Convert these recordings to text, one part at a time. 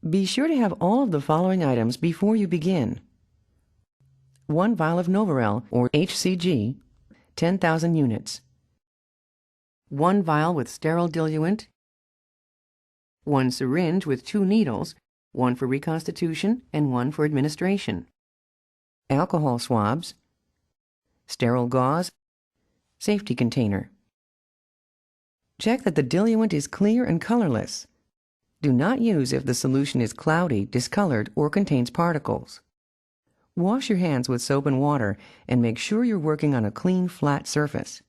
Be sure to have all of the following items before you begin: 1 vial of Novarel or HCG, 10,000 units. 1 vial with sterile diluent. 1 syringe with 2 needles, 1 for reconstitution and 1 for administration. Alcohol swabs. Sterile gauze. Safety container. Check that the diluent is clear and colorless. Do not use if the solution is cloudy, discolored, or contains particles. Wash your hands with soap and water and make sure you're working on a clean, flat surface.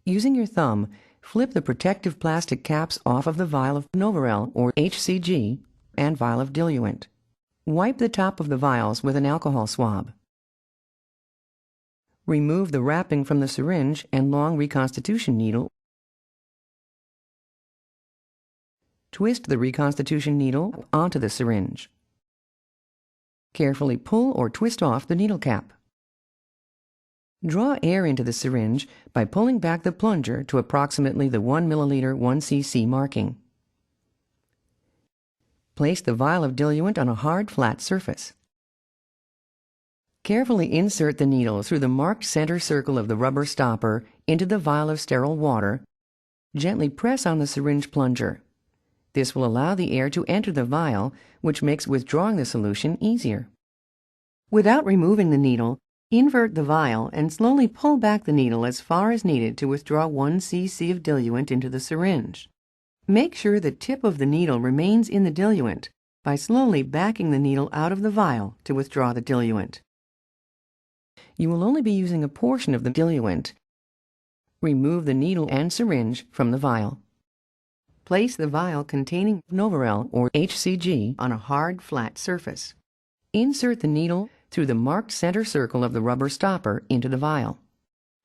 Using your thumb, flip the protective plastic caps off of the vial of Novarel or HCG and vial of diluent. Wipe the top of the vials with an alcohol swab. Remove the wrapping from the syringe and long reconstitution needle. Twist the reconstitution needle onto the syringe. Carefully pull or twist off the needle cap. Draw air into the syringe by pulling back the plunger to approximately the 1 milliliter 1 cc marking. Place the vial of diluent on a hard, flat surface. Carefully insert the needle through the marked center circle of the rubber stopper into the vial of sterile water. Gently press on the syringe plunger. This will allow the air to enter the vial, which makes withdrawing the solution easier. Without removing the needle, invert the vial and slowly pull back the needle as far as needed to withdraw 1 cc of diluent into the syringe. Make sure the tip of the needle remains in the diluent by slowly backing the needle out of the vial to withdraw the diluent. You will only be using a portion of the diluent. Remove the needle and syringe from the vial. Place the vial containing Novarel or HCG on a hard, flat surface. Insert the needle through the marked center circle of the rubber stopper into the vial.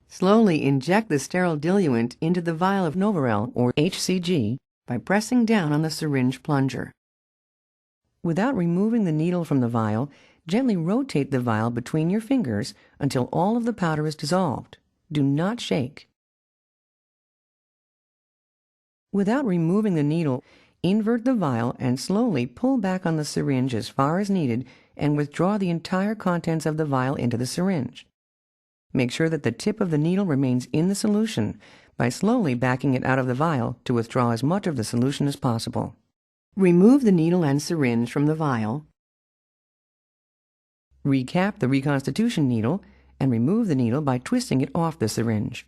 Slowly inject the sterile diluent into the vial of Novarel or HCG by pressing down on the syringe plunger. Without removing the needle from the vial, gently rotate the vial between your fingers until all of the powder is dissolved. Do not shake. Without removing the needle, invert the vial and slowly pull back on the syringe as far as needed and withdraw the entire contents of the vial into the syringe. Make sure that the tip of the needle remains in the solution by slowly backing it out of the vial to withdraw as much of the solution as possible. Remove the needle and syringe from the vial. Recap the reconstitution needle and remove the needle by twisting it off the syringe.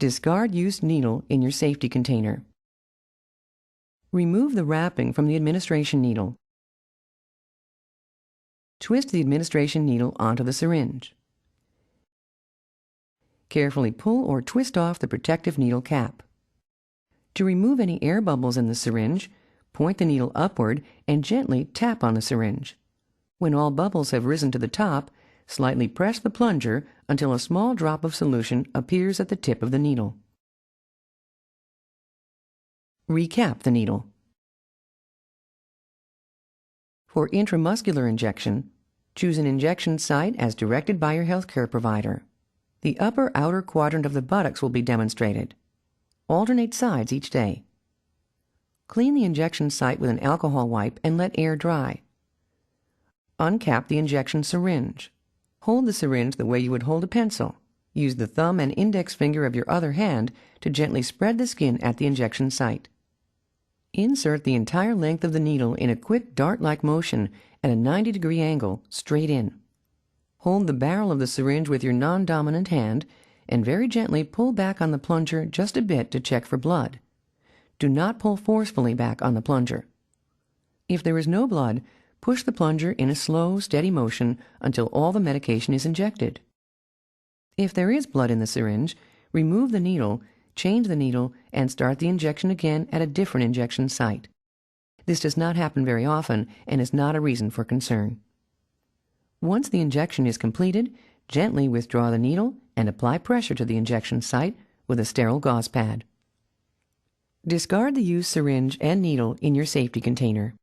Discard used needle in your safety container. Remove the wrapping from the administration needle. Twist the administration needle onto the syringe. Carefully pull or twist off the protective needle cap. To remove any air bubbles in the syringe, point the needle upward and gently tap on the syringe. When all bubbles have risen to the top, slightly press the plunger until a small drop of solution appears at the tip of the needle. Recap the needle. For intramuscular injection, choose an injection site as directed by your healthcare provider. The upper outer quadrant of the buttocks will be demonstrated. Alternate sides each day. Clean the injection site with an alcohol wipe and let air dry. Uncap the injection syringe. Hold the syringe the way you would hold a pencil. Use the thumb and index finger of your other hand to gently spread the skin at the injection site. Insert the entire length of the needle in a quick dart-like motion at a 90-degree angle, straight in. Hold the barrel of the syringe with your non-dominant hand and very gently pull back on the plunger just a bit to check for blood. Do not pull forcefully back on the plunger. If there is no blood, push the plunger in a slow, steady motion until all the medication is injected. If there is blood in the syringe, remove the needle, change the needle, and start the injection again at a different injection site. This does not happen very often and is not a reason for concern. Once the injection is completed, gently withdraw the needle and apply pressure to the injection site with a sterile gauze pad. Discard the used syringe and needle in your safety container.